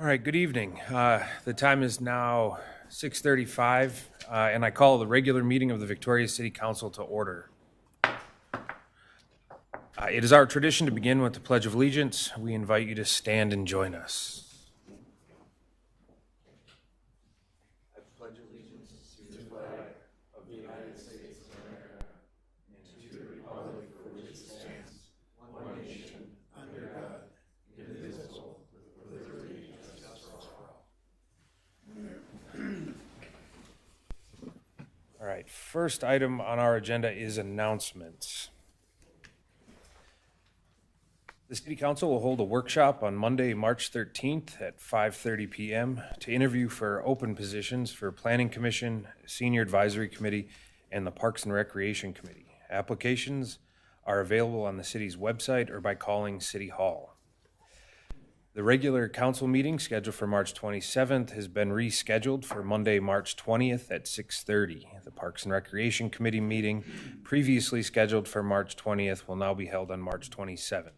All right, good evening. The time is now 6:35, and I call the regular meeting of the Victoria City Council to order. It is our tradition to begin with the Pledge of Allegiance. We invite you to stand and join us. I pledge allegiance to the flag of the United States of America and to the republic for which it stands, one nation, under God, indivisible, with liberty and justice for all. All right, first item on our agenda is announcements. The City Council will hold a workshop on Monday, March 13th at 5:30 p.m. to interview for open positions for Planning Commission, Senior Advisory Committee, and the Parks and Recreation Committee. Applications are available on the city's website or by calling City Hall. The regular council meeting scheduled for March 27th has been rescheduled for Monday, March 20th at 6:30. The Parks and Recreation Committee meeting, previously scheduled for March 20th, will now be held on March 27th.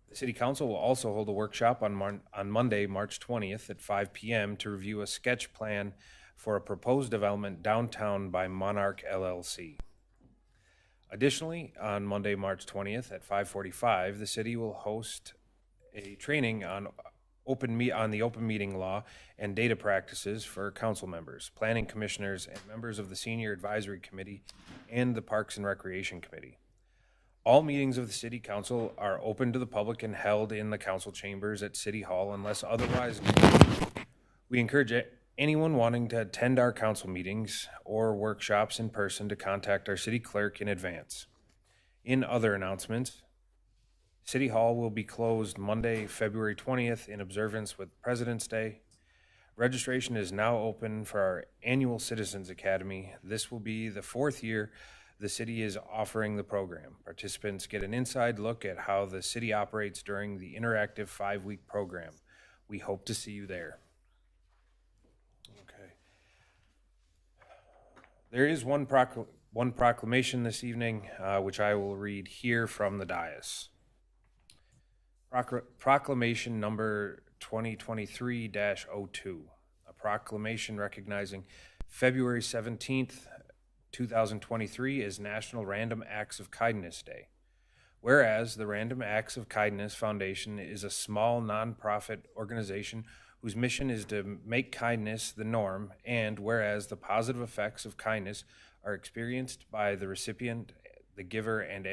The City Council will also hold a workshop on Monday, March 20th at 5 p.m. to review a sketch plan for a proposed development downtown by Monarch LLC. Additionally, on Monday, March 20th at 5:45, the city will host a training on the open meeting law and data practices for council members, planning commissioners, and members of the Senior Advisory Committee and the Parks and Recreation Committee. All meetings of the City Council are open to the public and held in the council chambers at City Hall unless otherwise noted. We encourage anyone wanting to attend our council meetings or workshops in person to contact our city clerk in advance. In other announcements, City Hall will be closed Monday, February 20th in observance with President's Day. Registration is now open for our annual Citizens Academy. This will be the fourth year the city is offering the program. Participants get an inside look at how the city operates during the interactive 5-week program. We hope to see you there. Okay. There is one proclamation this evening, which I will read here from the dais. Proclamation number 2023-02, a proclamation recognizing February 17th, 2023 is National Random Acts of Kindness Day. Whereas the Random Acts of Kindness Foundation is a small nonprofit organization whose mission is to make kindness the norm, and whereas the positive effects of kindness are experienced by the recipient, the giver, and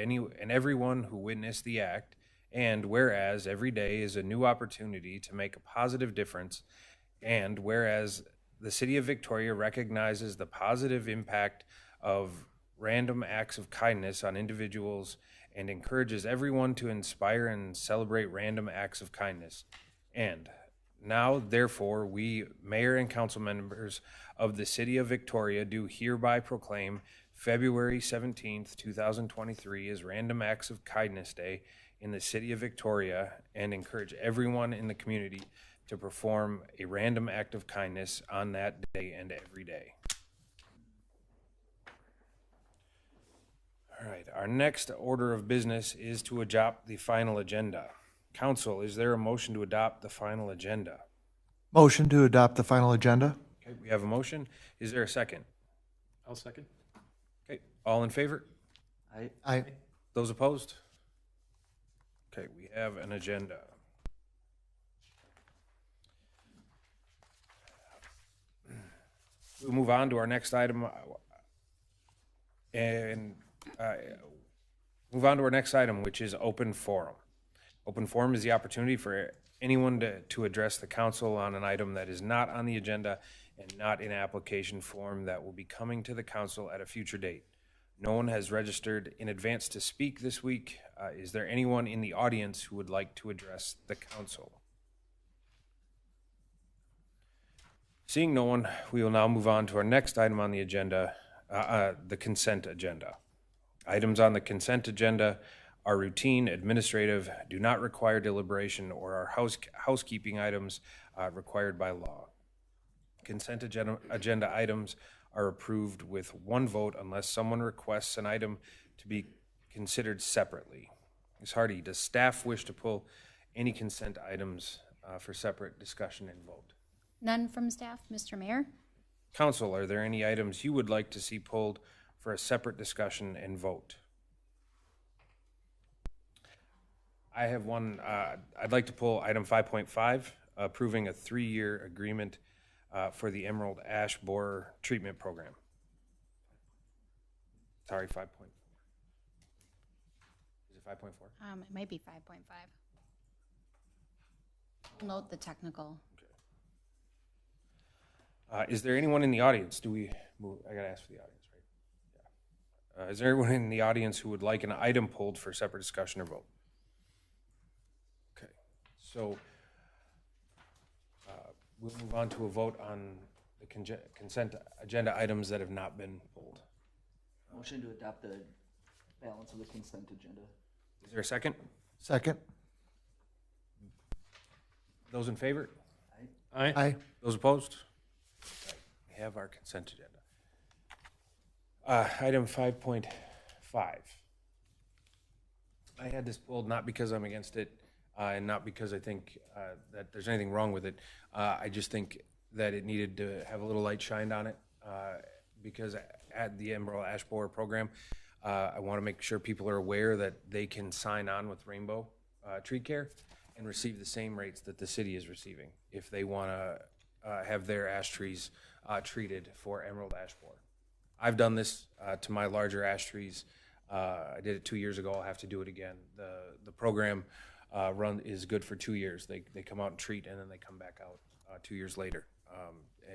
everyone who witnessed the act, and whereas every day is a new opportunity to make a positive difference, and whereas the City of Victoria recognizes the positive impact of random acts of kindness on individuals and encourages everyone to inspire and celebrate random acts of kindness. And now, therefore, we, Mayor and Council members of the City of Victoria, do hereby proclaim February 17th, 2023 as Random Acts of Kindness Day in the City of Victoria and encourage everyone in the community to perform a random act of kindness on that day and every day. All right, our next order of business is to adopt the final agenda. Council, is there a motion to adopt the final agenda? Motion to adopt the final agenda. Okay, we have a motion. Is there a second? I'll second. Okay, all in favor? Aye. Those opposed? Okay, we have an agenda. We'll move on to our next item, which is open forum. Open forum is the opportunity for anyone to address the council on an item that is not on the agenda and not in application form that will be coming to the council at a future date. No one has registered in advance to speak this week. Is there anyone in the audience who would like to address the council? Seeing no one, we will now move on to our next item on the agenda, the consent agenda. Items on the consent agenda are routine, administrative, do not require deliberation, or are housekeeping items required by law. Consent agenda items are approved with one vote unless someone requests an item to be considered separately. Ms. Hardy, does staff wish to pull any consent items for separate discussion and vote? None from staff, Mr. Mayor. Council, are there any items you would like to see pulled for a separate discussion and vote? I have one. I'd like to pull item 5.5, approving a 3-year agreement for the Emerald Ash Borer Treatment Program. Sorry, 5. Is it 5.4? It might be 5.5. Note the technical. Is there anyone in the audience? Do we move? I gotta ask for the audience, right? Yeah. Is there anyone in the audience who would like an item pulled for separate discussion or vote? Okay, so we'll move on to a vote on the consent agenda items that have not been pulled. Motion to adopt the balance of the consent agenda. Is there a second? Second. Those in favor? Aye. Aye. Those opposed? We have our consent agenda. Item 5.5. I had this pulled not because I'm against it and not because I think that there's anything wrong with it. I just think that it needed to have a little light shined on it because at the Emerald Ash Borer program, I want to make sure people are aware that they can sign on with Rainbow TreeCare and receive the same rates that the city is receiving if they want to have their ash trees treated for emerald ash borer. I've done this to my larger ash trees. I did it 2 years ago. I'll have to do it again. The program run is good for 2 years. They come out and treat, and then they come back out 2 years later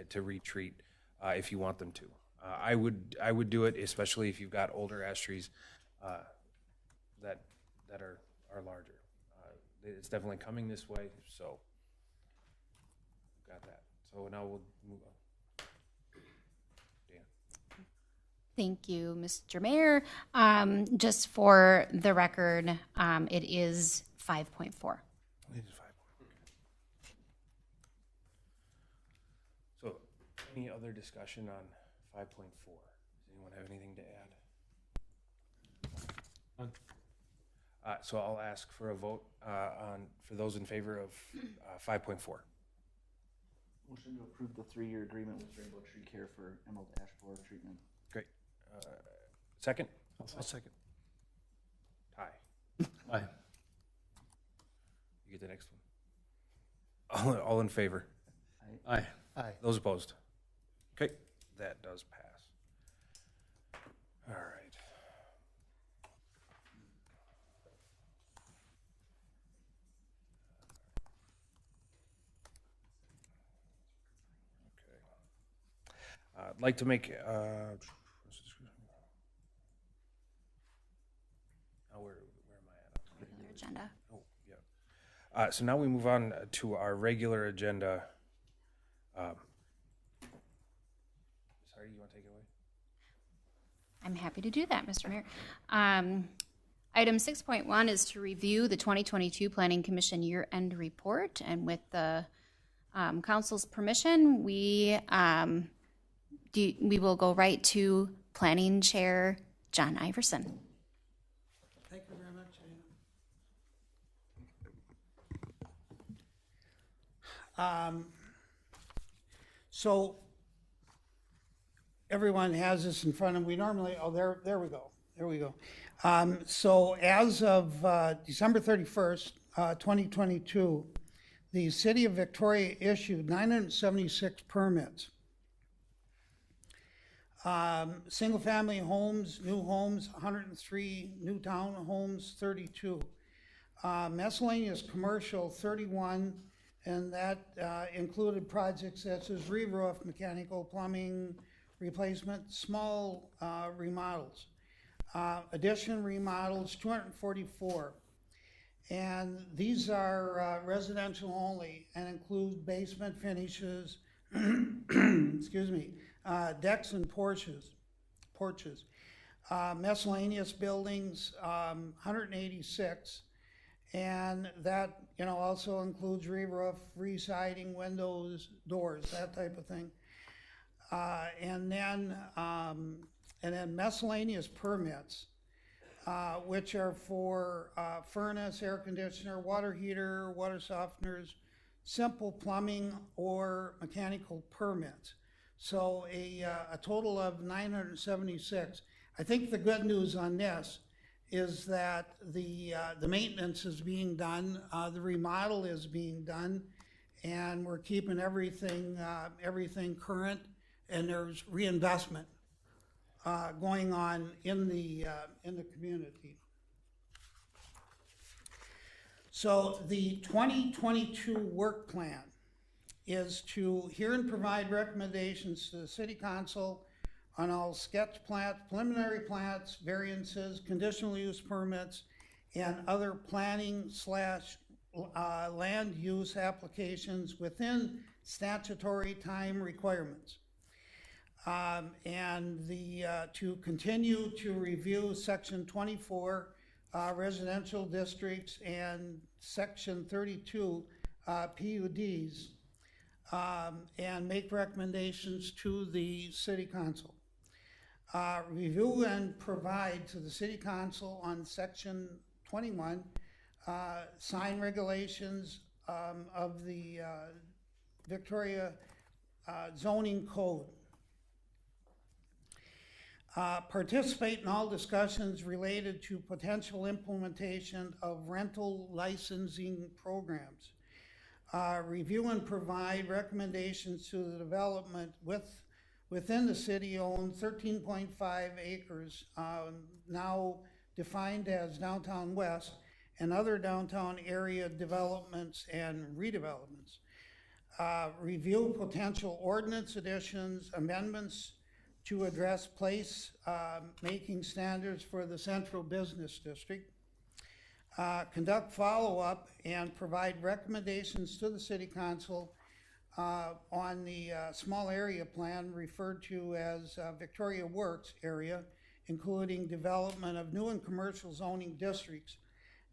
to retreat if you want them to. I would do it, especially if you've got older ash trees that are larger. It's definitely coming this way, so got that. So now we'll move on. Dan. Thank you, Mr. Mayor. Just for the record, it is 5.4. It is 5. So any other discussion on 5.4? Does anyone have anything to add? So I'll ask for a vote for those in favor of 5.4. Motion to approve the 3-year agreement with Rainbow TreeCare for emerald ash borer treatment. Great. Second? I'll second. Ty. Aye. You get the next one. All in favor? Aye. Aye. Those opposed? Okay, that does pass. All right. I'd like to make, where am I at? Regular agenda. Oh, yeah. So now we move on to our regular agenda. Sorry, you want to take it away? I'm happy to do that, Mr. Mayor. Item 6.1 is to review the 2022 Planning Commission year-end report, and with the council's permission, we will go right to Planning Chair John Iverson. Thank you very much, Anna. So everyone has this in front of them. We normally, there we go. So as of December 31st, 2022, the City of Victoria issued 976 permits. Single-family homes, new homes, 103, new townhomes, 32. Miscellaneous commercial, 31, and that included projects such as re-roof, mechanical, plumbing, replacement, small remodels. Addition remodels, 244. And these are residential only and include basement finishes, excuse me, decks and porches. Miscellaneous buildings, 186. And that, also includes re-roof, re-siding, windows, doors, that type of thing. And then miscellaneous permits, which are for furnace, air conditioner, water heater, water softeners, simple plumbing or mechanical permits. So a total of 976. I think the good news on this is that the maintenance is being done, the remodel is being done, and we're keeping everything current, and there's reinvestment going on in the community. So the 2022 work plan is to hear and provide recommendations to the City Council on all sketch plats, preliminary plats, variances, conditional use permits, and other planning / land use applications within statutory time requirements. And to continue to review Section 24 residential districts and Section 32 PUDs, and make recommendations to the City Council. Review and provide to the City Council on Section 21 sign regulations of the Victoria zoning code. Participate in all discussions related to potential implementation of rental licensing programs. Review and provide recommendations to the development within the city-owned 13.5 acres, now defined as Downtown West, and other downtown area developments and redevelopments. Review potential ordinance additions, amendments to address place making standards for the central business district. Conduct follow-up and provide recommendations to the City Council on the small area plan referred to as Victoria Works area, including development of new and commercial zoning districts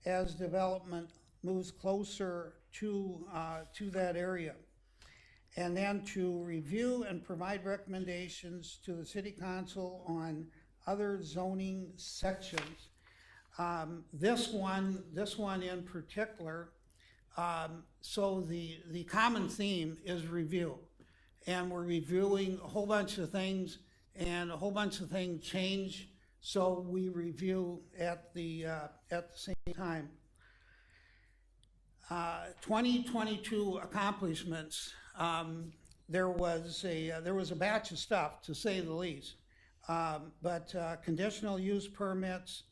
as development moves closer to that area. And then to review and provide recommendations to the City Council on other zoning sections. This one in particular, so the common theme is review. And we're reviewing a whole bunch of things, and a whole bunch of things change, so we review at the same time. 2022 accomplishments. There was a batch of stuff, to say the least. But conditional use permits,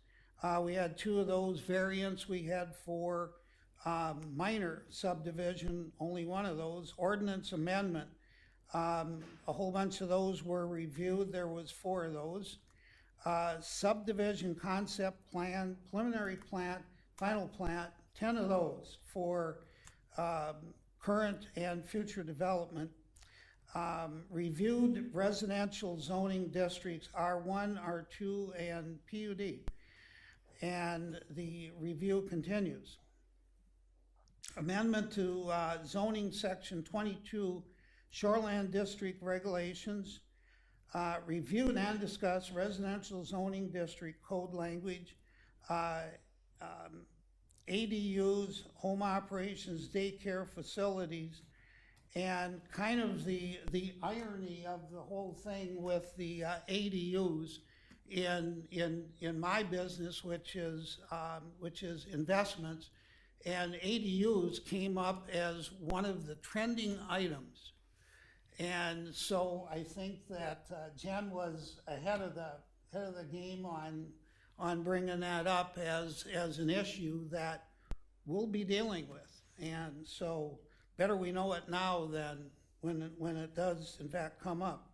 we had 2 of those. Variants we had for minor subdivision, only 1 of those. Ordinance amendment, a whole bunch of those were reviewed. There was 4 of those. Subdivision concept plan, preliminary plat, final plat, 10 of those for current and future development. Reviewed residential zoning districts, R1, R2, and PUD. And the review continues. Amendment to zoning section 22 shoreland district regulations. Reviewed and discussed residential zoning district code language. ADUs, home operations, daycare facilities, and kind of the irony of the whole thing with the ADUs in my business, which is investments, and ADUs came up as one of the trending items. And so I think that Jen was ahead of the game on bringing that up as an issue that we'll be dealing with. And so better we know it now than when it does in fact come up.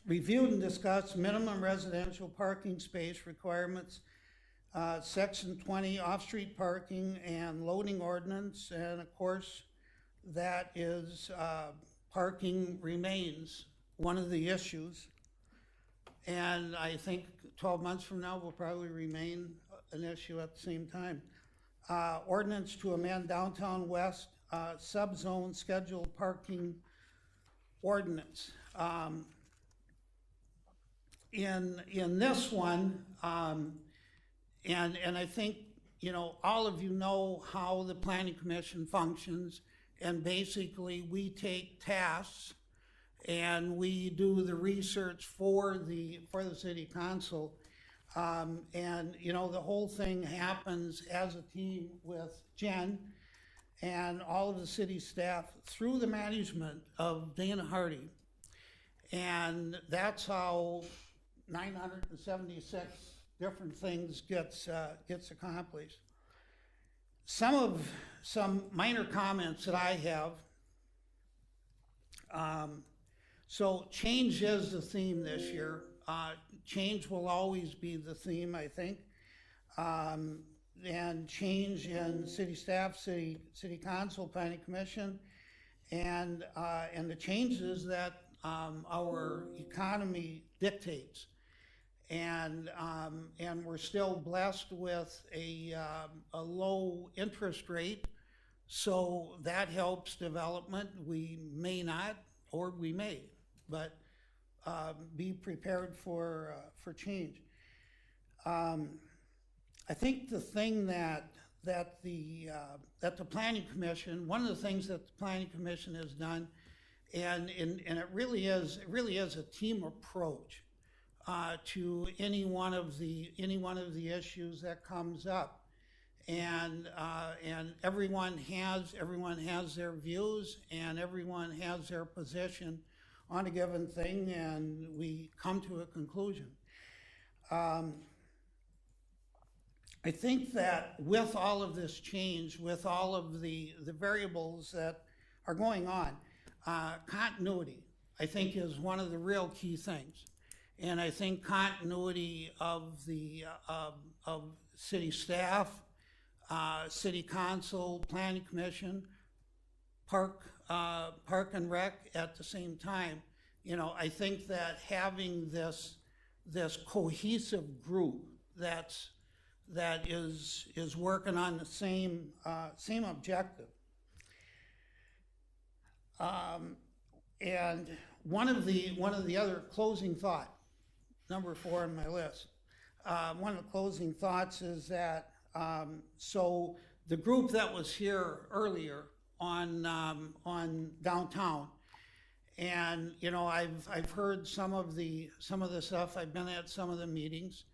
Reviewed and discussed minimum residential parking space requirements, section 20 off-street parking and loading ordinance, and of course that is parking remains one of the issues. And I think 12 months from now will probably remain an issue at the same time. Ordinance to amend Downtown West subzone scheduled parking ordinance. In this one, and I think you know, all of you know how the planning commission functions, and basically we take tasks and we do the research for the city council. And, you know, the whole thing happens as a team with Jen and all of the city staff through the management of Dana Hardy. And that's how 976 different things gets accomplished. Some minor comments that I have. So change is the theme this year. Change will always be the theme, I think. And change in city staff, city council, planning commission, and the changes that our economy dictates. And we're still blessed with a low interest rate, so that helps development. We may not, or we may, but be prepared for change. I think the thing that the planning commission, one of the things that the planning commission has done, and it really is a team approach to any one of the issues that comes up, and everyone has their views, and everyone has their position on a given thing, and we come to a conclusion. I think that with all of this change, with all of the variables that are going on, continuity, I think, is one of the real key things. And I think continuity of the of city staff, city council, planning commission, park and rec at the same time. You know, I think that having this cohesive group that is working on the same objective. And one of the other closing thought, number 4 on my list, one of the closing thoughts is that so the group that was here earlier on downtown, and you know, I've heard some of the stuff. I've been at some of the meetings.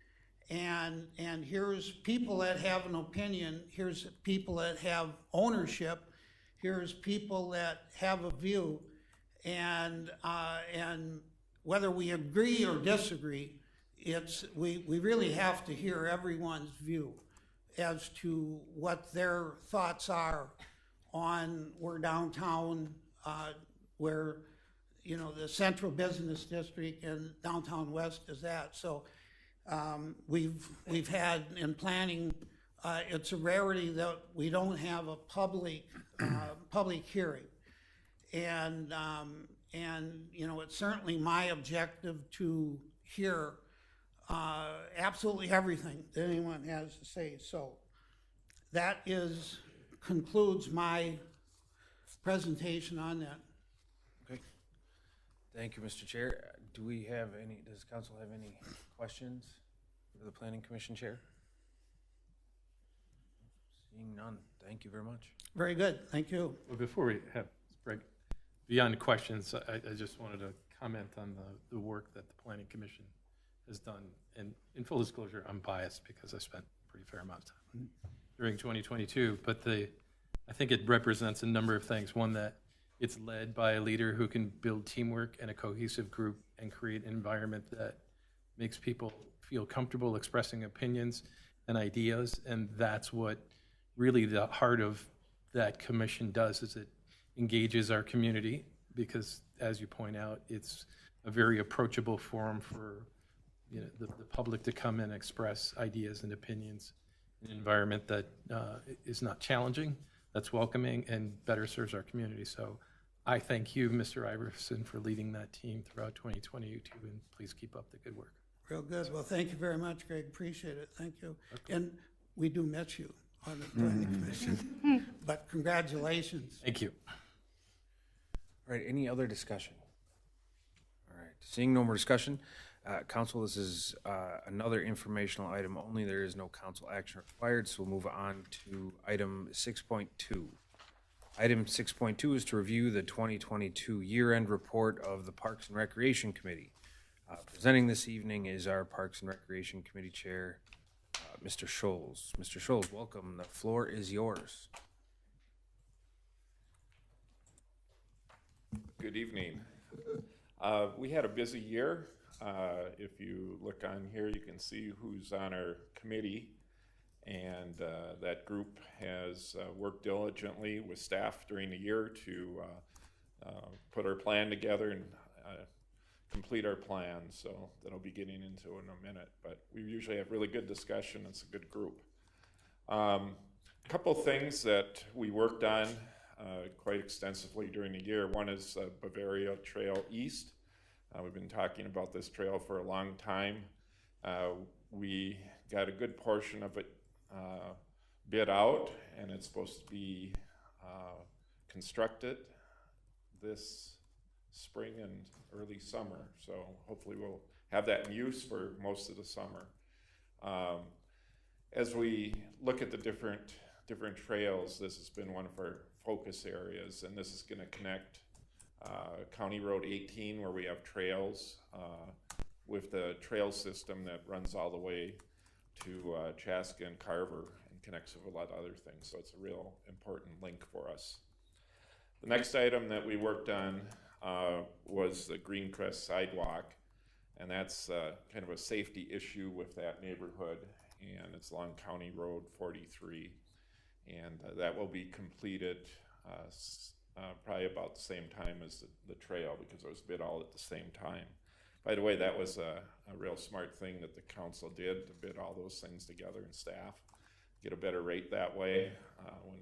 And here's people that have an opinion, here's people that have ownership, here's people that have a view, and whether we agree or disagree, we really have to hear everyone's view as to what their thoughts are on where downtown, where, you know, the central business district and downtown west is at. So we've had in planning, it's a rarity that we don't have a public hearing, and you know, it's certainly my objective to hear absolutely everything that anyone has to say. So that concludes my presentation on that. Okay. Thank you, Mr. Chair. Does council have any questions for the Planning Commission Chair? Seeing none, thank you very much. Very good, thank you. Well, before we have break, beyond questions, I just wanted to comment on the work that the Planning Commission has done. And in full disclosure, I'm biased because I spent a pretty fair amount of time during 2022. But I think it represents a number of things. One, that it's led by a leader who can build teamwork and a cohesive group and create an environment that makes people feel comfortable expressing opinions and ideas. And that's what really the heart of that commission does, is it engages our community, because as you point out, it's a very approachable forum for, you know, the public to come and express ideas and opinions in an environment that is not challenging, that's welcoming, and better serves our community. So I thank you, Mr. Iverson, for leading that team throughout 2022, and please keep up the good work. Real good. Well, thank you very much, Greg. Appreciate it. Thank you. Okay. And we do miss you on the Planning Commission, but congratulations. Thank you. All right, any other discussion? All right, seeing no more discussion, Council, this is another informational item only. There is no council action required, so we'll move on to item 6.2. Item 6.2 is to review the 2022 year-end report of the Parks and Recreation Committee. Presenting this evening is our Parks and Recreation Committee Chair, Mr. Scholes. Mr. Scholes, welcome. The floor is yours. Good evening. We had a busy year. If you look on here, you can see who's on our committee, and that group has worked diligently with staff during the year to put our plan together and complete our plan. So that I'll be getting into in a minute, but we usually have really good discussion. It's a good group. A couple things that we worked on quite extensively during the year. One is Bavaria Trail East. We've been talking about this trail for a long time. We got a good portion of it bid out, and it's supposed to be constructed this spring and early summer. So hopefully we'll have that in use for most of the summer. As we look at the different trails, this has been one of our focus areas, and this is going to connect County Road 18, where we have trails, with the trail system that runs all the way to Chaska and Carver and connects with a lot of other things. So it's a real important link for us. The next item that we worked on was the Greencrest sidewalk, and that's kind of a safety issue with that neighborhood, and it's along County Road 43, and that will be completed probably about the same time as the trail, because it was bid all at the same time. By the way, that was a real smart thing that the council did, to bid all those things together, and staff get a better rate that way when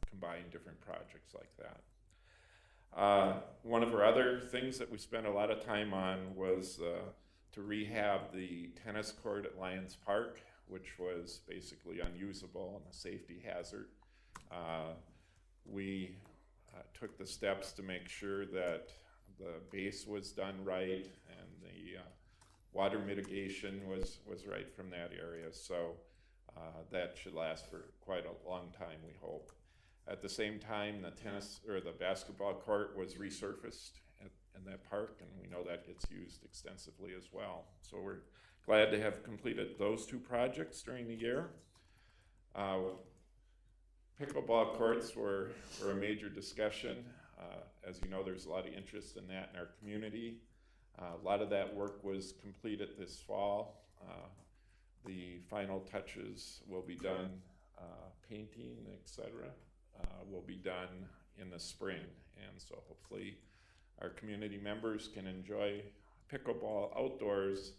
combining different projects like that. One of our other things that we spent a lot of time on was to rehab the tennis court at Lions Park, which was basically unusable and a safety hazard. We took the steps to make sure that the base was done right and the water mitigation was right from that area. So that should last for quite a long time, we hope. At the same time, the basketball court was resurfaced in that park, and we know that gets used extensively as well. So we're glad to have completed those two projects during the year. Pickleball courts were a major discussion. As you know, there's a lot of interest in that in our community. A lot of that work was completed this fall. The final touches will be done, painting, etc. Will be done in the spring, and so hopefully our community members can enjoy pickleball outdoors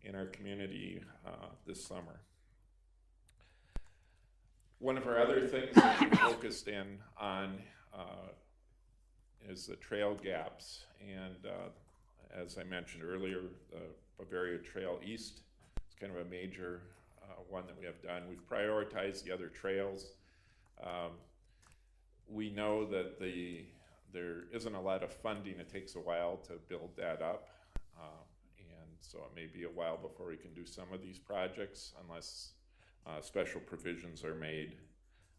in our community this summer. One of our other things that we focused in on is the trail gaps, and as I mentioned earlier, the Bavaria Trail East is kind of a major one that we have done. We've prioritized the other trails. We know that there isn't a lot of funding. It takes a while to build that up, and so it may be a while before we can do some of these projects unless special provisions are made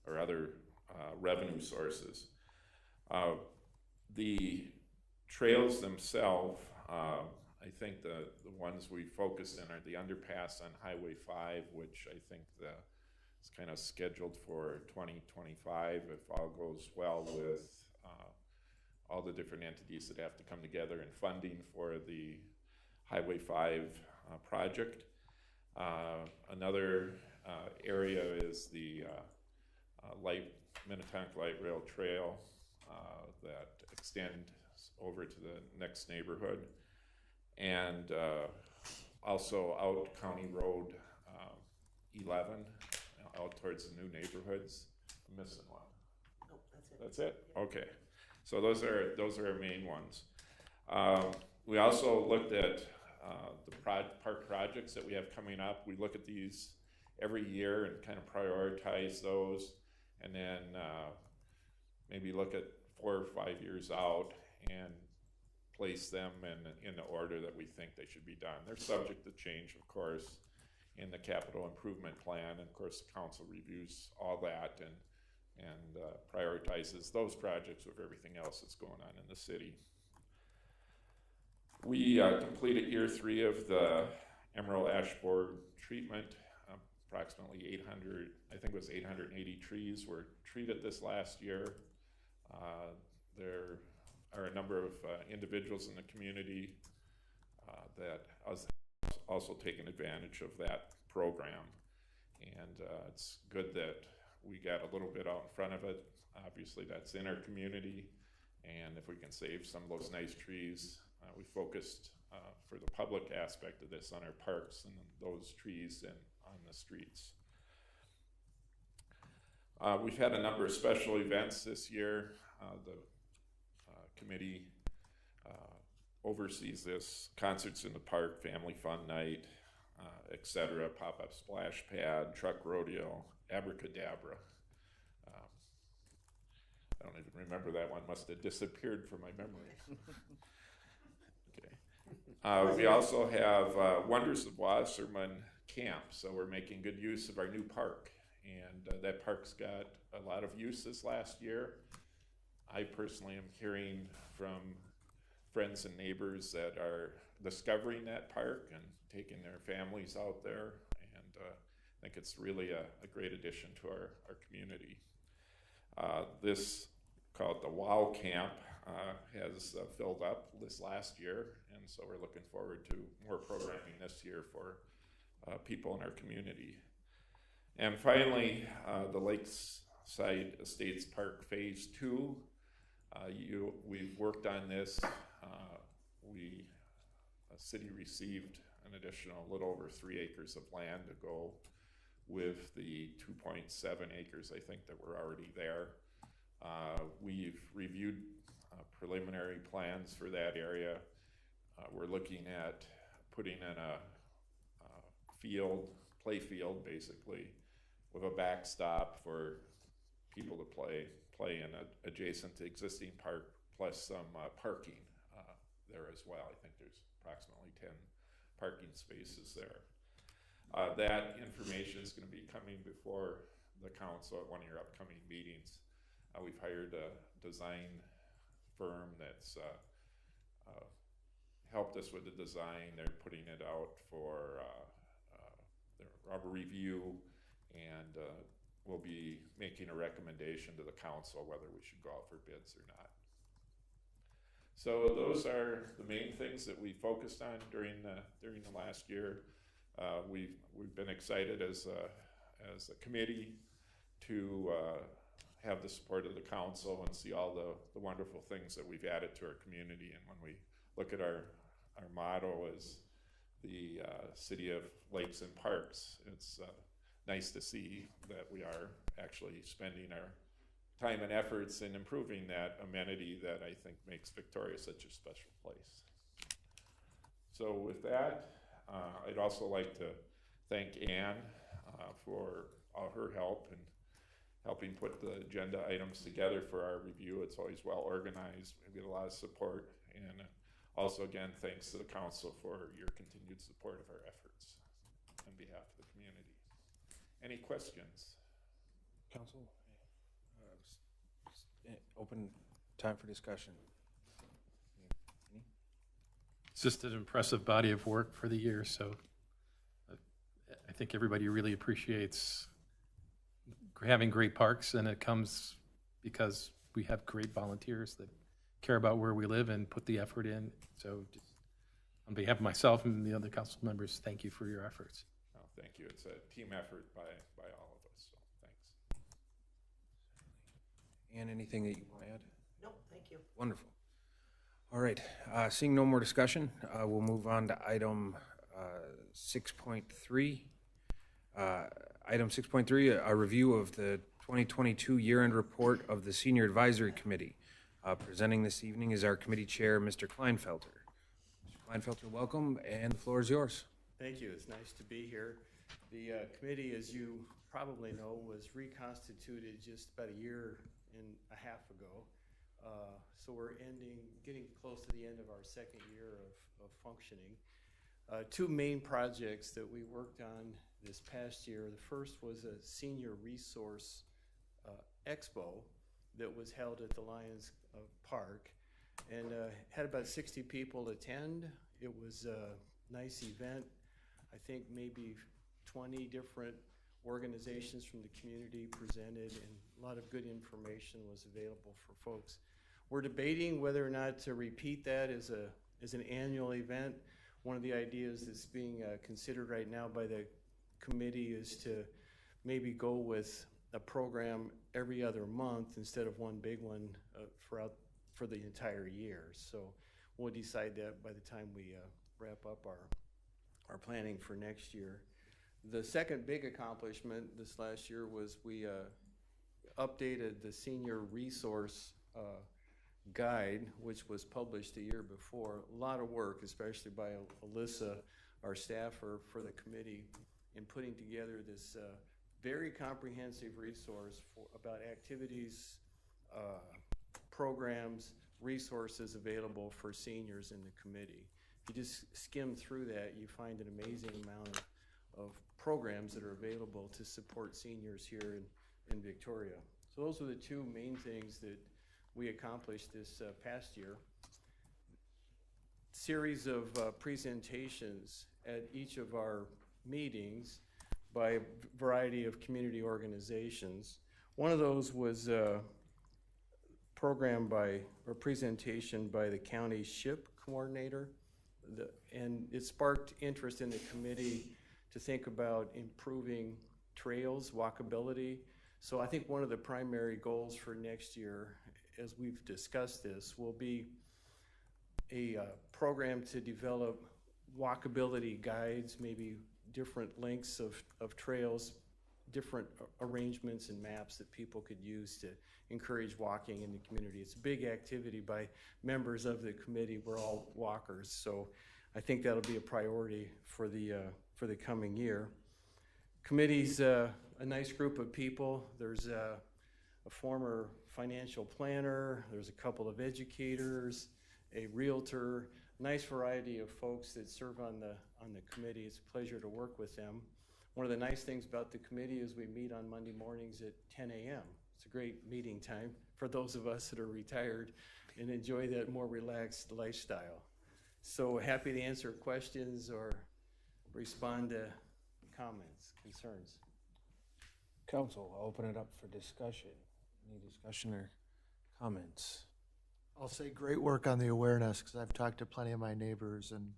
or other revenue sources. The trails themselves, I think the ones we focus in are the underpass on Highway 5, which I think is kind of scheduled for 2025 if all goes well with all the different entities that have to come together in funding for the Highway 5 project. Another area is the Minnetonka Light Rail Trail that extends over to the next neighborhood, and also out County Road 11 out towards the new neighborhoods. I'm missing one. Nope, that's it. That's it? Okay. So those are our main ones. We also looked at the park projects that we have coming up. We look at these every year and kind of prioritize those, and then maybe look at 4 or 5 years out and place them in the order that we think they should be done. They're subject to change, of course, in the capital improvement plan. And of course, the council reviews all that and prioritizes those projects with everything else that's going on in the city. We completed year 3 of the emerald ash borer treatment. Approximately 800, I think it was 880 trees were treated this last year. There are a number of individuals in the community that also taken advantage of that program. And it's good that we got a little bit out in front of it. Obviously, that's in our community. And if we can save some of those nice trees, we focused for the public aspect of this on our parks and those trees and on the streets. We've had a number of special events this year. The committee oversees this: concerts in the park, family fun night, etc., pop-up splash pad, truck rodeo, abracadabra. I don't even remember that one. Must have disappeared from my memory. Okay. We also have Wonders of Wasserman Camp, so we're making good use of our new park. And that park's got a lot of use this last year. I personally am hearing from friends and neighbors that are discovering that park and taking their families out there. And I think it's really a great addition to our community. This, called the WOW Camp, has filled up this last year. And so we're looking forward to more programming this year for people in our community. And finally, the Lakeside Estates Park Phase 2. We've worked on this. The city received an additional little over 3 acres of land to go with the 2.7 acres, I think, that were already there. We've reviewed preliminary plans for that area. We're looking at putting in a play field, basically, with a backstop for people to play in adjacent to existing park, plus some parking there as well. I think there's approximately 10 parking spaces there. That information is going to be coming before the council at one of your upcoming meetings. We've hired a design firm that's helped us with the design. They're putting it out for their review, and we'll be making a recommendation to the council whether we should go out for bids or not. So those are the main things that we focused on during the last year. We've been excited as a committee to have the support of the council and see all the wonderful things that we've added to our community. And when we look at our motto as the City of Lakes and Parks, it's nice to see that we are actually spending our time and efforts in improving that amenity that I think makes Victoria such a special place. So with that, I'd also like to thank Ann for all her help in helping put the agenda items together for our review. It's always well organized. We get a lot of support. And also, again, thanks to the council for your continued support of our efforts on behalf of the community. Any questions? Council? Open time for discussion. Any? It's just an impressive body of work for the year, so I think everybody really appreciates having great parks, and it comes because we have great volunteers that care about where we live and put the effort in. So just on behalf of myself and the other council members, thank you for your efforts. Oh, thank you. It's a team effort by all of us, so thanks. And anything that you want to add? No, thank you. Wonderful. All right, seeing no more discussion, we'll move on to item 6.3. Item 6.3, a review of the 2022 year-end report of the Senior Advisory Committee. Presenting this evening is our committee chair, Mr. Kleinfelter. Mr. Kleinfelter, welcome, and the floor is yours. Thank you. It's nice to be here. The committee, as you probably know, was reconstituted just about a year and a half ago. So we're getting close to the end of our second year of functioning. Two main projects that we worked on this past year. The first was a senior resource expo that was held at the Lions Park, and had about 60 people attend. It was a nice event. I think maybe 20 different organizations from the community presented, and a lot of good information was available for folks. We're debating whether or not to repeat that as an annual event. One of the ideas that's being considered right now by the committee is to maybe go with a program every other month instead of one big one for the entire year. So we'll decide that by the time we wrap up our planning for next year. The second big accomplishment this last year was we updated the senior resource guide, which was published the year before. A lot of work, especially by Alyssa, our staffer for the committee, in putting together this very comprehensive resource about activities, programs, resources available for seniors in the committee. If you just skim through that, you find an amazing amount of programs that are available to support seniors here in Victoria. So those are the two main things that we accomplished this past year. Series of presentations at each of our meetings by a variety of community organizations. One of those was a presentation by the county SHIP coordinator, and it sparked interest in the committee to think about improving trails, walkability. So I think one of the primary goals for next year, as we've discussed this, will be a program to develop walkability guides, maybe different lengths of trails, different arrangements and maps that people could use to encourage walking in the community. It's a big activity by members of the committee. We're all walkers, so I think that'll be a priority for the coming year. Committee's a nice group of people. There's a former financial planner, there's a couple of educators, a realtor, nice variety of folks that serve on the committee. It's a pleasure to work with them. One of the nice things about the committee is we meet on Monday mornings at 10 a.m. It's a great meeting time for those of us that are retired and enjoy that more relaxed lifestyle. So happy to answer questions or respond to comments, concerns. Council, I'll open it up for discussion. Any discussion or comments? I'll say great work on the awareness, because I've talked to plenty of my neighbors and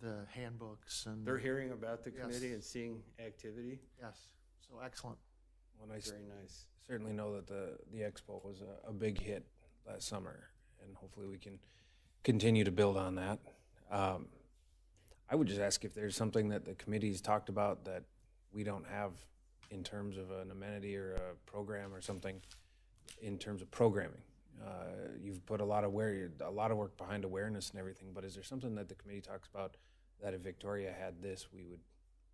the handbooks and. They're hearing about the Yes. committee and seeing activity. Yes, so excellent. Well, Very nice. certainly know that the expo was a big hit last summer, and hopefully we can continue to build on that. I would just ask if there's something that the committee's talked about that we don't have in terms of an amenity or a program or something in terms of programming. You've put a lot of work behind awareness and everything, but is there something that the committee talks about that if Victoria had this,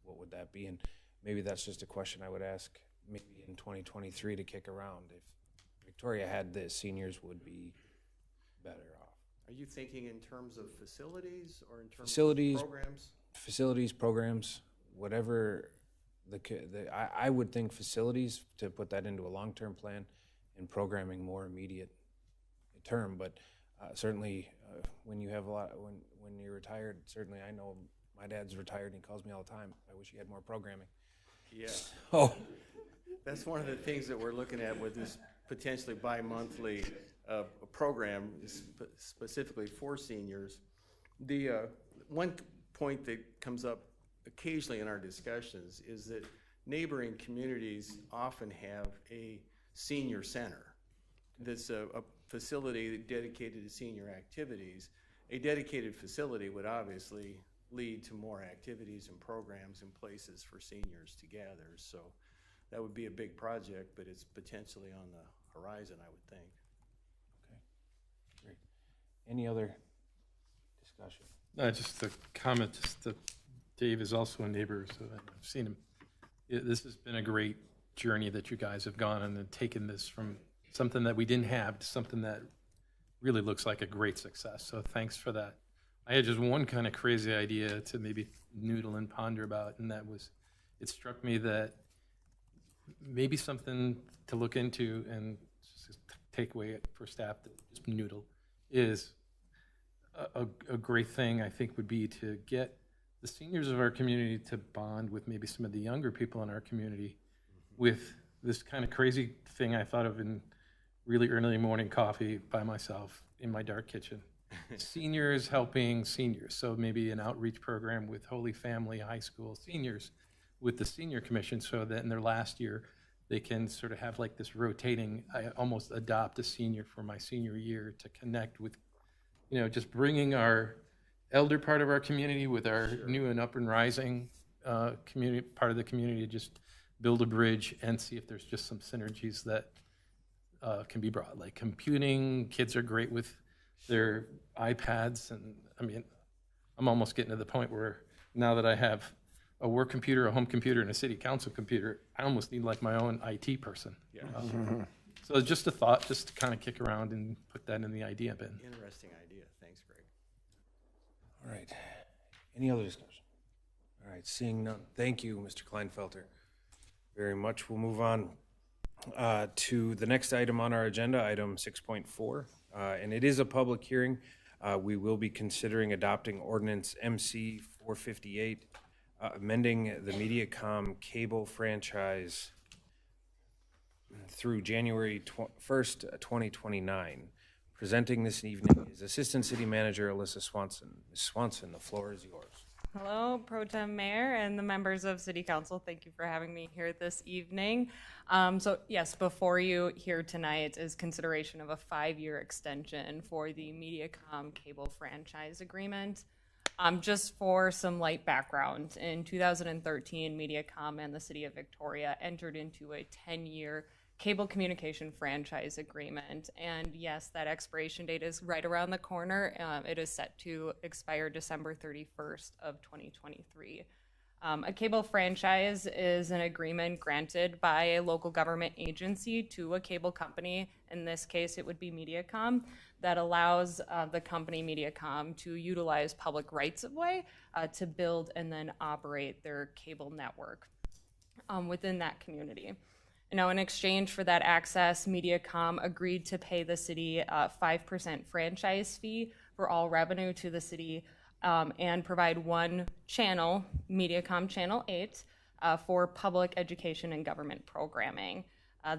what would that be? And maybe that's just a question I would ask maybe in 2023 to kick around. If Victoria had this, seniors would be better off. Are you thinking in terms of facilities or in terms Facilities, of programs? Facilities, programs, whatever I would think facilities, to put that into a long-term plan, and programming more immediate term. But certainly when you have when you're retired, certainly I know my dad's retired and he calls me all the time. I wish he had more programming. Yeah. Oh, That's one of the things that we're looking at with this potentially bi-monthly program specifically for seniors. The one point that comes up occasionally in our discussions is that neighboring communities often have a senior center that's a facility dedicated to senior activities. A dedicated facility would obviously lead to more activities and programs and places for seniors to gather. So that would be a big project, but it's potentially on the horizon, I would think. okay, great. Any other discussion? Just a comment, Dave is also a neighbor, so I've seen him. This has been a great journey that you guys have gone on and taken this from something that we didn't have to something that really looks like a great success. So thanks for that. I had just one kind of crazy idea to maybe noodle and ponder about, and that was, it struck me that maybe something to look into and just take away for staff to just noodle is a great thing, I think, would be to get the seniors of our community to bond with maybe some of the younger people in our community with this kind of crazy thing I thought of in really early morning coffee by myself in my dark kitchen. Seniors helping seniors. So maybe an outreach program with Holy Family High School seniors with the senior commission, so that in their last year, they can sort of have like this rotating, I almost adopt a senior for my senior year to connect with, just bringing our elder part of our community with our new and up and rising community, part of the community, to just build a bridge and see if there's just some synergies that can be brought. Like computing, kids are great with their iPads, and I mean, I'm almost getting to the point where now that I have a work computer, a home computer, and a city council computer, I almost need like my own IT person. Yeah. So it's just a thought, just to kind of kick around and put that in the idea bin. Interesting idea. Thanks, Greg. All right. Any other discussion? All right, seeing none. Thank you, Mr. Kleinfelter, very much. We'll move on to the next item on our agenda, item 6.4, and it is a public hearing. We will be considering adopting Ordinance MC 458, amending the Mediacom cable franchise through January 1st, 2029. Presenting this evening is Assistant City Manager Alyssa Swanson. Ms. Swanson, the floor is yours. Hello, Pro Tem Mayor and the members of City Council. Thank you for having me here this evening. So yes, before you here tonight is consideration of a 5-year extension for the Mediacom cable franchise agreement. Just for some light background, in 2013, Mediacom and the City of Victoria entered into a 10-year cable communication franchise agreement. And yes, that expiration date is right around the corner. It is set to expire December 31st of 2023. A cable franchise is an agreement granted by a local government agency to a cable company. In this case, it would be Mediacom, that allows the company Mediacom to utilize public rights-of-way to build and then operate their cable network within that community. Now, in exchange for that access, Mediacom agreed to pay the city a 5% franchise fee for all revenue to the city and provide one channel, Mediacom Channel 8, for public education and government programming.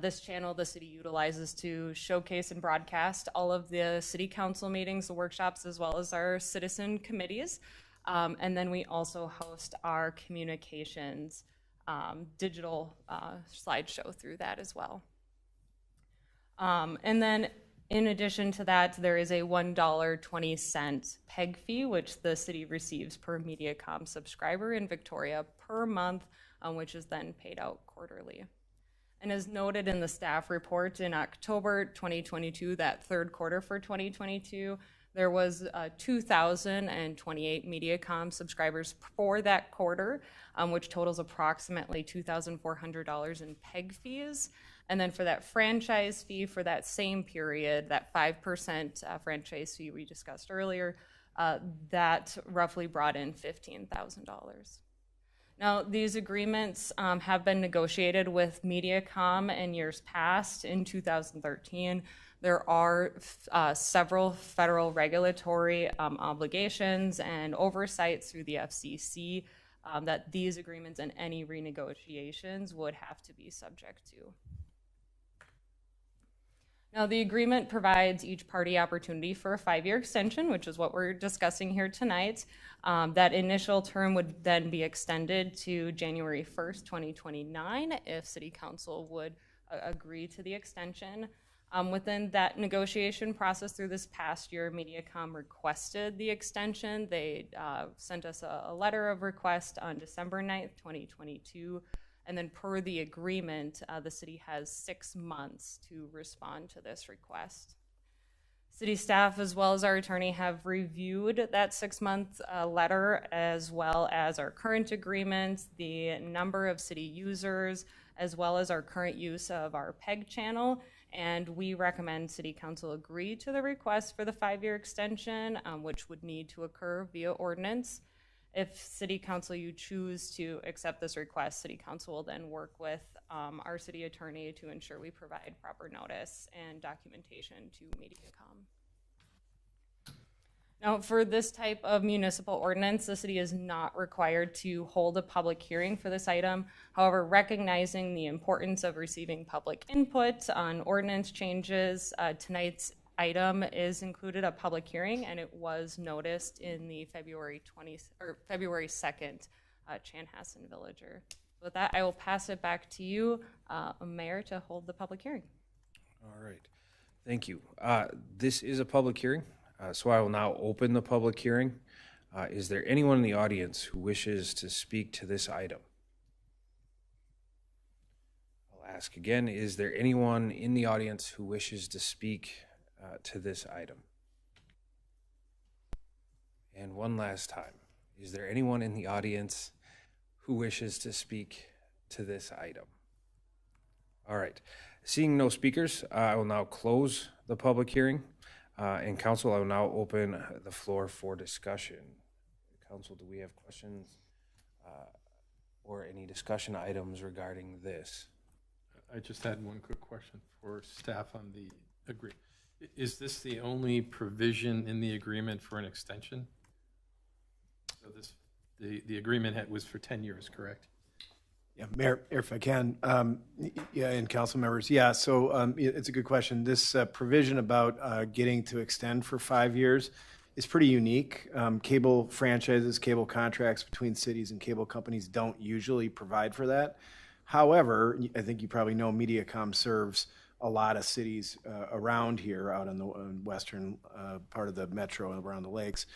This channel the city utilizes to showcase and broadcast all of the city council meetings, the workshops, as well as our citizen committees. And then we also host our communications digital slideshow through that as well. And then in addition to that, there is a $1.20 PEG fee, which the city receives per Mediacom subscriber in Victoria per month, which is then paid out quarterly. And as noted in the staff report in October 2022, that third quarter for 2022, there was 2,028 Mediacom subscribers for that quarter, which totals approximately $2,400 in PEG fees. And then for that franchise fee for that same period, that 5% franchise fee we discussed earlier, that roughly brought in $15,000. Now, these agreements have been negotiated with Mediacom in years past. In 2013, there are several federal regulatory obligations and oversights through the FCC that these agreements and any renegotiations would have to be subject to. Now, the agreement provides each party opportunity for a 5-year extension, which is what we're discussing here tonight. That initial term would then be extended to January 1st, 2029, if City Council would agree to the extension. Within that negotiation process through this past year, Mediacom requested the extension. They sent us a letter of request on December 9th, 2022. And then per the agreement, the city has 6 months to respond to this request. City staff, as well as our attorney, have reviewed that 6-month letter, as well as our current agreement, the number of city users, as well as our current use of our PEG channel. and we recommend City Council agree to the request for the 5-year extension, which would need to occur via ordinance. If City Council, you choose to accept this request, City Council will then work with our city attorney to ensure we provide proper notice and documentation to Mediacom. Now, for this type of municipal ordinance, the city is not required to hold a public hearing for this item. However, recognizing the importance of receiving public input on ordinance changes, tonight's item is included a public hearing, and it was noticed in the February 2nd Chanhassen Villager. With that, I will pass it back to you, Mayor, to hold the public hearing. All right. Thank you. This is a public hearing, so I will now open the public hearing. Is there anyone in the audience who wishes to speak to this item? I'll ask again, is there anyone in the audience who wishes to speak to this item? And one last time, is there anyone in the audience who wishes to speak to this item? All right. Seeing no speakers, I will now close the public hearing. And council, I will now open the floor for discussion. Council, do we have questions or any discussion items regarding this? I just had one quick question for staff on the agreement. Is this the only provision in the agreement for an extension? So the agreement was for 10 years, correct? Yeah, Mayor, if I can, yeah, and council members, yeah, so it's a good question. This provision about getting to extend for 5 years is pretty unique. Cable franchises, cable contracts between cities and cable companies don't usually provide for that. However, I think you probably know Mediacom serves a lot of cities around here, out on the western part of the metro and around the lakes.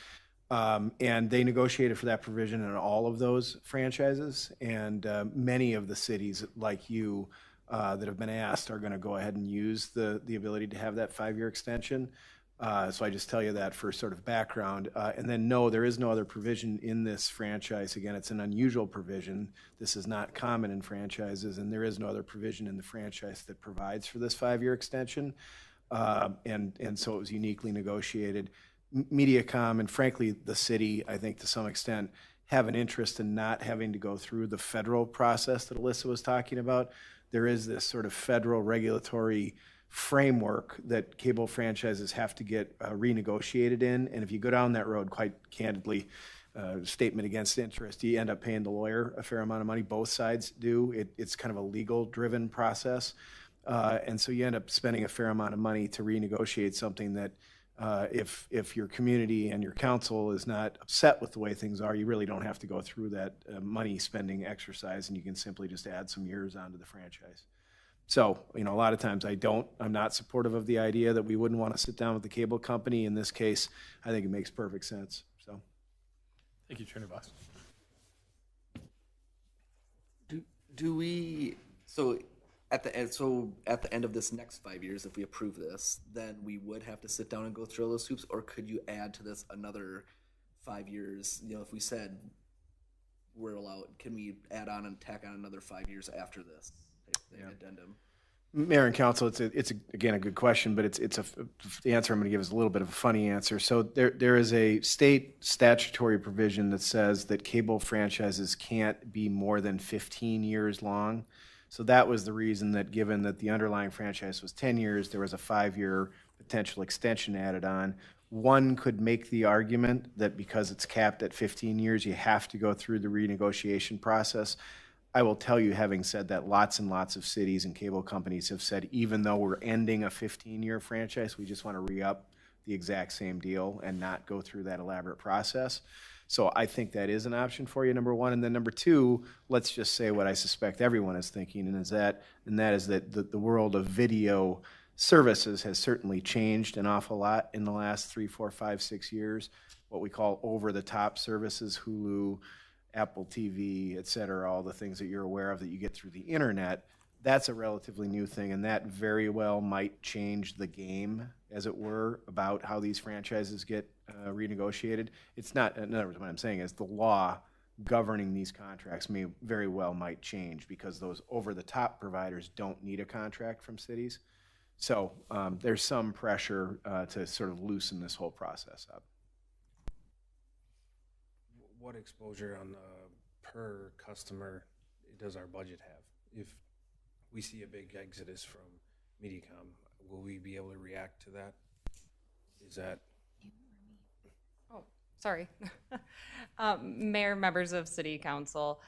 And they negotiated for that provision in all of those franchises. And many of the cities like you that have been asked are going to go ahead and use the ability to have that 5-year extension. So I just tell you that for sort of background. And then no, there is no other provision in this franchise. Again, it's an unusual provision. This is not common in franchises, and there is no other provision in the franchise that provides for this 5-year extension. And so it was uniquely negotiated. Mediacom and frankly the city, I think to some extent, have an interest in not having to go through the federal process that Alyssa was talking about. There is this sort of federal regulatory framework that cable franchises have to get renegotiated in, and if you go down that road, quite candidly, statement against interest, you end up paying the lawyer a fair amount of money. Both sides do. It's kind of a legal-driven process, and so you end up spending a fair amount of money to renegotiate something that if your community and your council is not upset with the way things are, you really don't have to go through that money spending exercise, and you can simply just add some years onto the franchise. So, a lot of times I'm not supportive of the idea that we wouldn't want to sit down with the cable company. In this case, I think it makes perfect sense. So, thank you, Chairman Boss. Do we, at the end of this next 5 years, if we approve this, then we would have to sit down and go through all those hoops, or could you add to this another 5 years? If we said we're allowed, can we add on and tack on another 5 years after this? Yeah. Addendum. Mayor and council, it's again a good question, but the answer I'm going to give is a little bit of a funny answer. So there is a state statutory provision that says that cable franchises can't be more than 15 years long. So that was the reason that, given that the underlying franchise was 10 years, there was a 5-year potential extension added on. One could make the argument that because it's capped at 15 years, you have to go through the renegotiation process. I will tell you, having said that, lots and lots of cities and cable companies have said, even though we're ending a 15-year franchise, we just want to re-up the exact same deal and not go through that elaborate process. So I think that is an option for you, number one. And then number two, let's just say what I suspect everyone is thinking, and that is that the world of video services has certainly changed an awful lot in the last 3, 4, 5, 6 years. What we call over-the-top services, Hulu, Apple TV, et cetera, all the things that you're aware of that you get through the internet, that's a relatively new thing, and that very well might change the game, as it were, about how these franchises get renegotiated. It's not, in other words, what I'm saying is the law governing these contracts might change because those over-the-top providers don't need a contract from cities. So there's some pressure to sort of loosen this whole process up. What exposure on the per customer does our budget have? If we see a big exodus from Mediacom, will we be able to react to that? Is that? Oh, sorry. Mayor, members of City Council,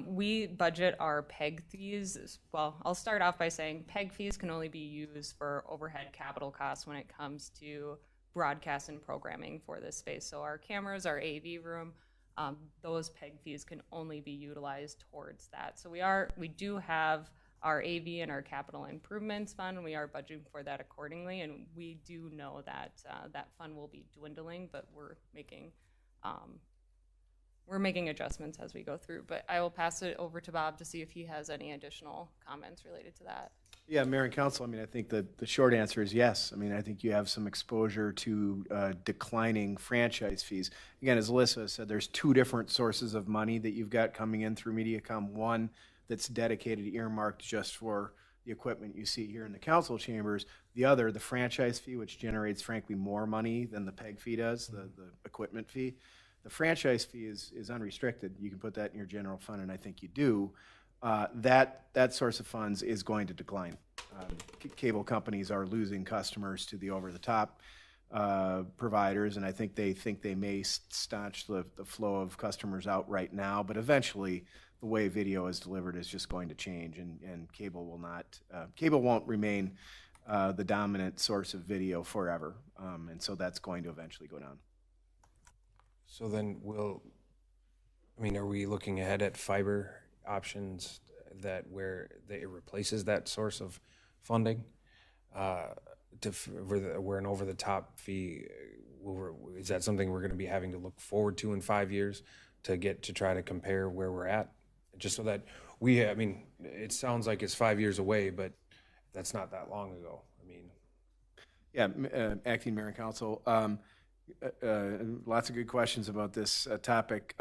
we budget our PEG fees. Well, I'll start off by saying PEG fees can only be used for overhead capital costs when it comes to broadcast and programming for this space. So our cameras, our AV room, those PEG fees can only be utilized towards that. So we do have our AV and our capital improvements fund, and we are budgeting for that accordingly. And we do know that that fund will be dwindling, but we're making adjustments as we go through. But I will pass it over to Bob to see if he has any additional comments related to that. Yeah, Mayor and Council, I mean, I think the short answer is yes. I mean, I think you have some exposure to declining franchise fees. Again, as Alyssa said, there's two different sources of money that you've got coming in through Mediacom. One that's dedicated, earmarked just for the equipment you see here in the council chambers. The other, the franchise fee, which generates, frankly, more money than the PEG fee does, the equipment fee. The franchise fee is unrestricted. You can put that in your general fund, and I think you do. That source of funds is going to decline. Cable companies are losing customers to the over-the-top providers, and I think they may staunch the flow of customers out right now, but eventually the way video is delivered is just going to change, and cable will not. Cable won't remain the dominant source of video forever, and so that's going to eventually go down. So then are we looking ahead at fiber options where it replaces that source of funding? Where an over-the-top fee, is that something we're going to be having to look forward to in 5 years to try to compare where we're at? Just so that it sounds like it's 5 years away, but that's not that long ago. Yeah, Acting Mayor and Council, lots of good questions about this topic.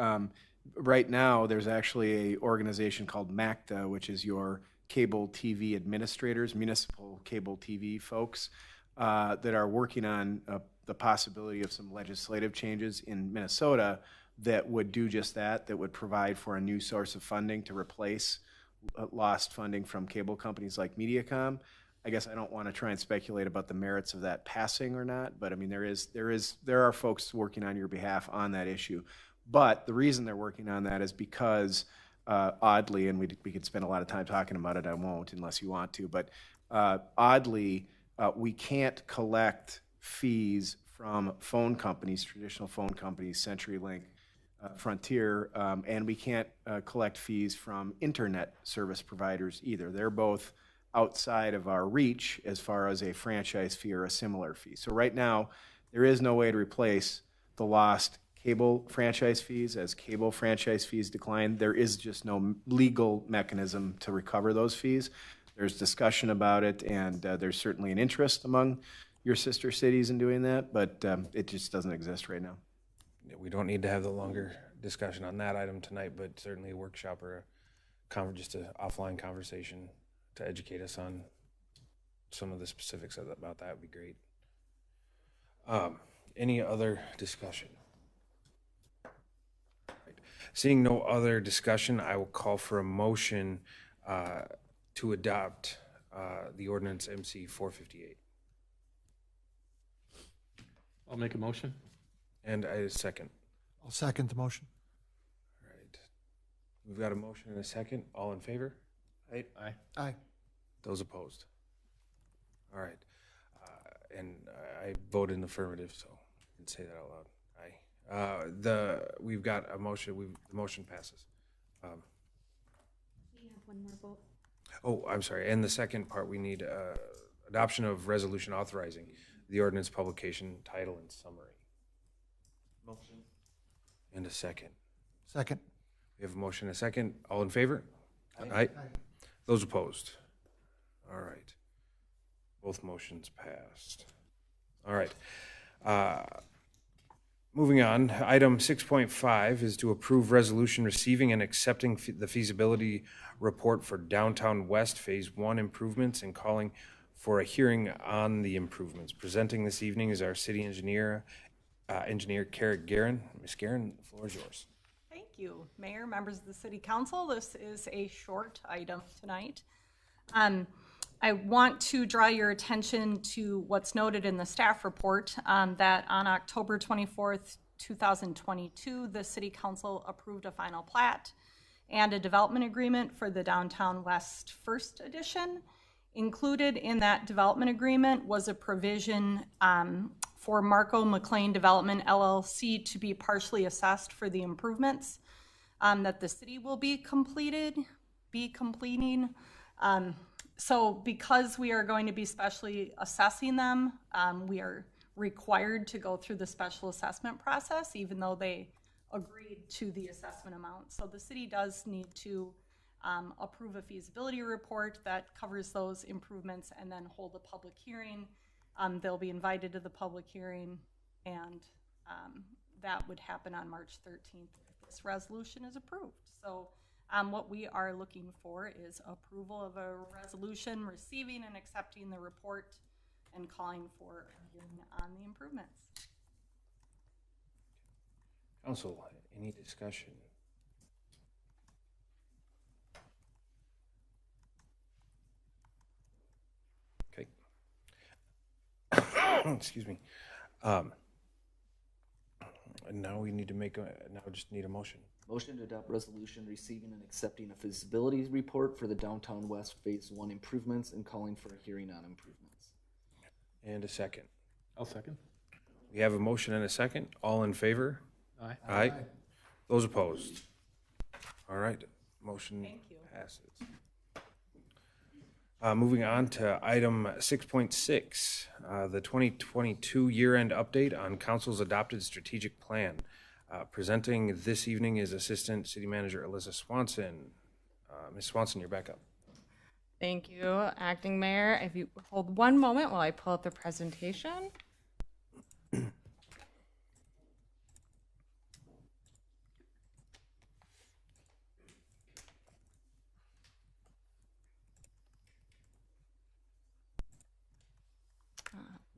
Right now, there's actually an organization called MACTA, which is your cable TV administrators, municipal cable TV folks, that are working on the possibility of some legislative changes in Minnesota that would do just that would provide for a new source of funding to replace lost funding from cable companies like Mediacom. I guess I don't want to try and speculate about the merits of that passing or not, but I mean, there are folks working on your behalf on that issue. But the reason they're working on that is because, oddly, and we could spend a lot of time talking about it, I won't unless you want to, but oddly, we can't collect fees from phone companies, traditional phone companies, CenturyLink, Frontier, and we can't collect fees from internet service providers either. They're both outside of our reach as far as a franchise fee or a similar fee. So right now, there is no way to replace the lost cable franchise fees. As cable franchise fees decline, there is just no legal mechanism to recover those fees. There's discussion about it, and there's certainly an interest among your sister cities in doing that, but it just doesn't exist right now. We don't need to have the longer discussion on that item tonight, but certainly a workshop or just an offline conversation to educate us on some of the specifics about that would be great. Any other discussion? Seeing no other discussion, I will call for a motion to adopt the ordinance MC 458. I'll make a motion. And a second. I'll second the motion. All right. We've got a motion and a second. All in favor? Aye. Aye. Those opposed? All right. And I voted in the affirmative, so I didn't say that out loud. Aye. We've got a motion. The motion passes. We have one more vote. Oh, I'm sorry. And the second part, we need adoption of resolution authorizing the ordinance publication, title, and summary. Motion. And a second. Second. We have a motion and a second. All in favor? Aye. Those opposed? All right. Both motions passed. All right. Moving on, item 6.5 is to approve resolution receiving and accepting the feasibility report for Downtown West Phase 1 improvements and calling for a hearing on the improvements. Presenting this evening is our city engineer, Engineer Carrick Guerin. Ms. Guerin, the floor is yours. Thank you, Mayor, members of the City Council. This is a short item tonight. I want to draw your attention to what's noted in the staff report, that on October 24th, 2022, the City Council approved a final plat and a development agreement for the Downtown West First Edition. Included in that development agreement was a provision for Marco McLean Development LLC to be partially assessed for the improvements that the city will be completing. So because we are going to be specially assessing them, we are required to go through the special assessment process, even though they agreed to the assessment amount. So the city does need to approve a feasibility report that covers those improvements and then hold a public hearing. They'll be invited to the public hearing, and that would happen on March 13th if this resolution is approved. So what we are looking for is approval of a resolution receiving and accepting the report and calling for a hearing on the improvements. Council, any discussion? Okay. Excuse me. Now we need to just need a motion. Motion to adopt resolution receiving and accepting a feasibility report for the Downtown West Phase 1 improvements and calling for a hearing on improvements. And a second. I'll second. We have a motion and a second. All in favor? Aye. Aye. Those opposed? All right, motion passes. Moving on to item 6.6, the 2022 year-end update on council's adopted strategic plan. Presenting this evening is Assistant City Manager Alyssa Swanson. Ms. Swanson, you're back up. Thank you, Acting Mayor. If you hold one moment while I pull up the presentation.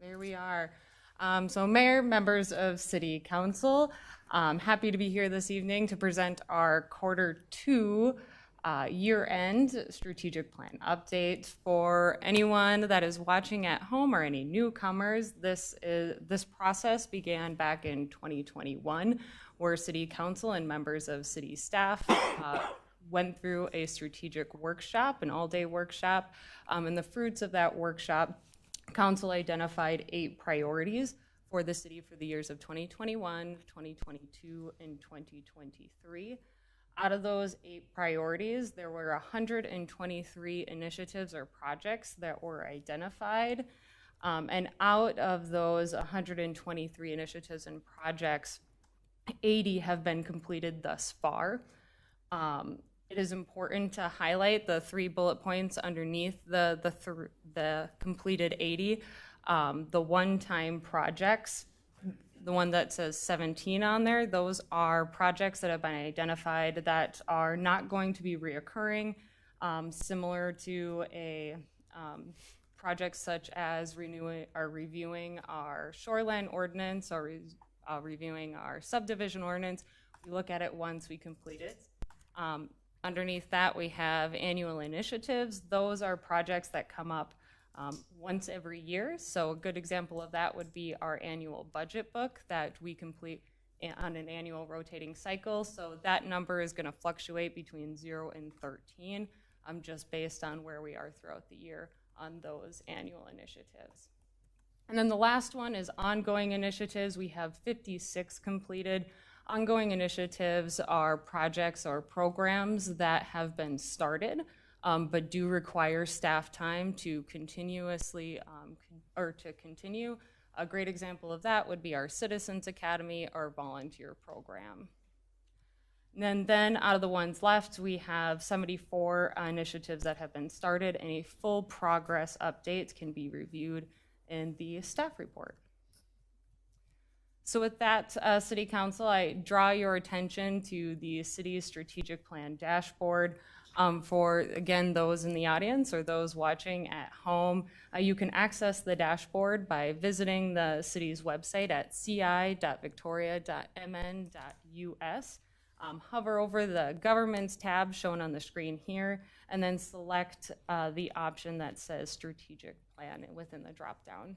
There we are. So Mayor, members of City Council, happy to be here this evening to present our Q2 year-end strategic plan update. For anyone that is watching at home or any newcomers, this process began back in 2021, where City Council and members of city staff went through a strategic workshop, an all-day workshop, and the fruits of that workshop, Council identified 8 priorities for the city for the years of 2021, 2022, and 2023. Out of those 8 priorities, there were 123 initiatives or projects that were identified. And out of those 123 initiatives and projects, 80 have been completed thus far. It is important to highlight the 3 bullet points underneath the completed 80. The one-time projects, the one that says 17 on there, those are projects that have been identified that are not going to be reoccurring, similar to a project such as reviewing our shoreline ordinance or reviewing our subdivision ordinance. We look at it once we complete it. Underneath that, we have annual initiatives. Those are projects that come up once every year. So a good example of that would be our annual budget book that we complete on an annual rotating cycle. So that number is going to fluctuate between 0 and 13, just based on where we are throughout the year on those annual initiatives. And then the last one is ongoing initiatives. We have 56 completed. Ongoing initiatives are projects or programs that have been started, but do require staff time to continuously continue. A great example of that would be our Citizens Academy or volunteer program. And then out of the ones left, we have 74 initiatives that have been started, and a full progress update can be reviewed in the staff report. So with that, City Council, I draw your attention to the city's strategic plan dashboard. For, again, those in the audience or those watching at home, you can access the dashboard by visiting the city's website at ci.victoria.mn.us. Hover over the Governments tab shown on the screen here, and then select the option that says Strategic Plan within the drop-down.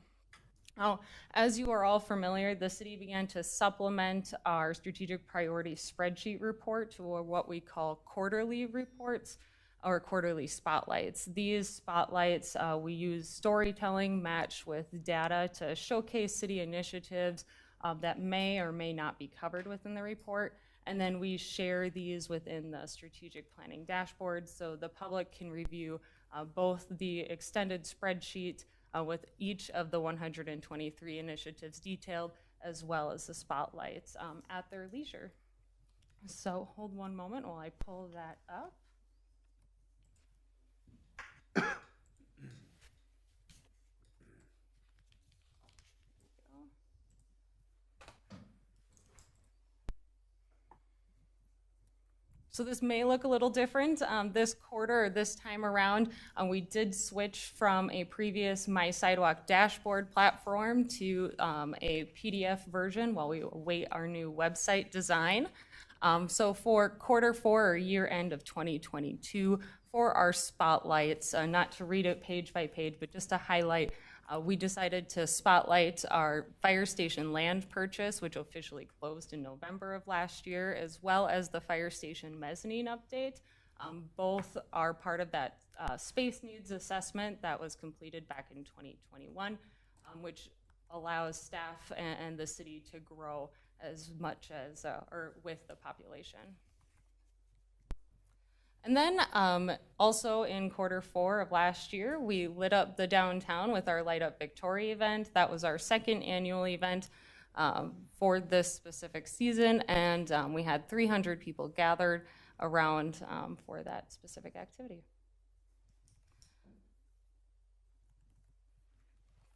Now, as you are all familiar, the city began to supplement our strategic priority spreadsheet report to what we call quarterly reports or quarterly spotlights. These spotlights, we use storytelling matched with data to showcase city initiatives that may or may not be covered within the report. And then we share these within the strategic planning dashboard so the public can review both the extended spreadsheet with each of the 123 initiatives detailed, as well as the spotlights at their leisure. So hold one moment while I pull that up. So this may look a little different. This quarter, or this time around, we did switch from a previous My Sidewalk dashboard platform to a PDF version while we await our new website design. So for quarter 4 or year end of 2022, for our spotlights, not to read it page by page, but just to highlight, we decided to spotlight our fire station land purchase, which officially closed in November of last year, as well as the fire station mezzanine update. Both are part of that space needs assessment that was completed back in 2021, which allows staff and the city to grow as much as, or with the population. And then also in quarter 4 of last year, we lit up the downtown with our Light Up Victoria event. That was our second annual event for this specific season, and we had 300 people gathered around for that specific activity.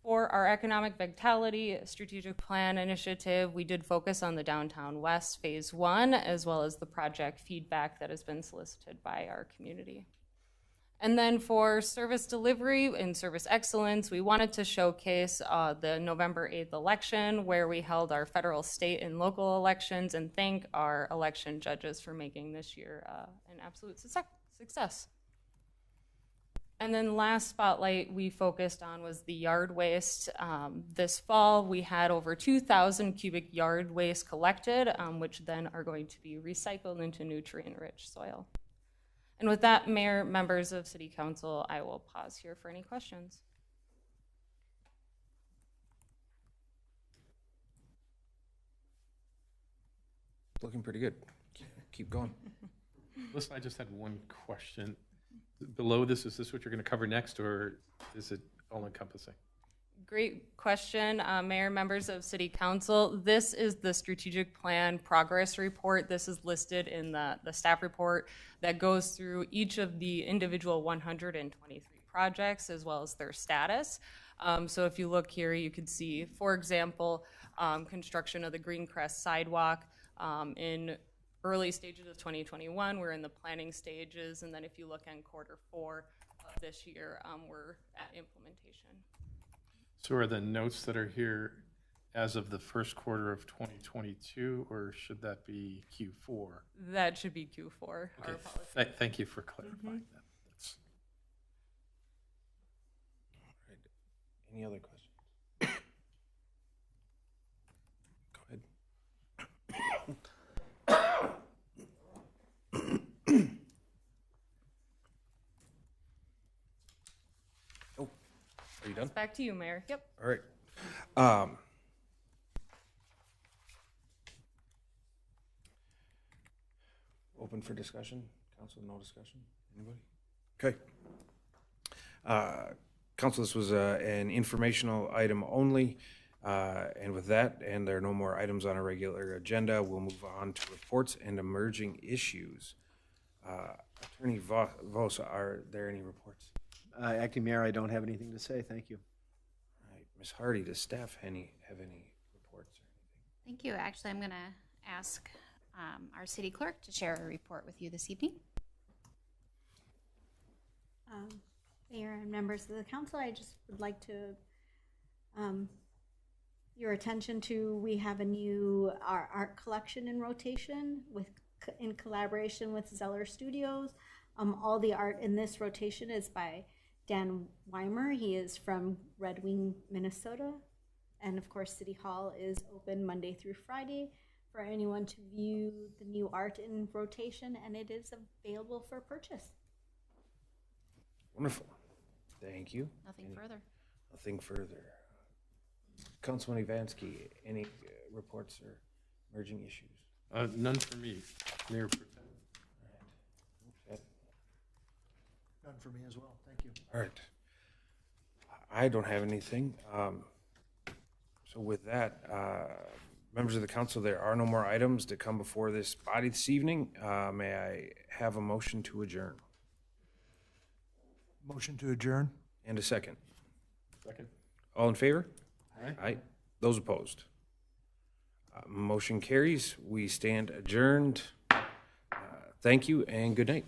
For our Economic Vitality Strategic Plan initiative, we did focus on the Downtown West Phase 1, as well as the project feedback that has been solicited by our community. And then for service delivery and service excellence, we wanted to showcase the November 8th election, where we held our federal, state, and local elections, and thank our election judges for making this year an absolute success. And then last spotlight we focused on was the yard waste. This fall we had over 2,000 cubic yard waste collected, which then are going to be recycled into nutrient-rich soil. And with that, Mayor, members of City Council, I will pause here for any questions. Looking pretty good. Keep going. Listen, I just had one question. Below this, is this what you're going to cover next, or is it all-encompassing? Great question, Mayor, members of City Council. This is the strategic plan progress report. This is listed in the staff report that goes through each of the individual 123 projects as well as their status. So if you look here, you can see, for example, construction of the Greencrest sidewalk in early stages of 2021. We're in the planning stages, and then if you look in quarter 4 of this year, we're at implementation. So are the notes that are here as of the first quarter of 2022, or should that be Q4? That should be Q4. Okay. Thank you for clarifying that. That's... Right. Any other questions? Go ahead. Oh, are you done? Back to you, Mayor. Yep. All right. Open for discussion. Council, no discussion. Anybody? Okay. Council, this was an informational item only. And with that, and there are no more items on our regular agenda, we'll move on to reports and emerging issues. Attorney Vos, are there any reports? Acting Mayor, I don't have anything to say. Thank you. All right. Ms. Hardy, does staff have any reports or anything? Thank you. Actually, I'm going to ask our city clerk to share a report with you this evening. Mayor and members of the council, I just would like to your attention to, we have a new art collection in rotation in collaboration with Zeller Studios. All the art in this rotation is by Dan Weimer. He is from Red Wing, Minnesota. And of course, City Hall is open Monday through Friday for anyone to view the new art in rotation, and it is available for purchase. Wonderful. Thank you. Nothing further. Nothing further. Councilman Ivansky, any reports or emerging issues? None for me, Mayor Pro Tem. Okay. None for me as well. Thank you. All right. I don't have anything. So with that, members of the council, there are no more items to come before this body this evening. May I have a motion to adjourn? Motion to adjourn. And a second. Second. All in favor? Aye. Aye. Those opposed? Motion carries. We stand adjourned. Thank you and good night.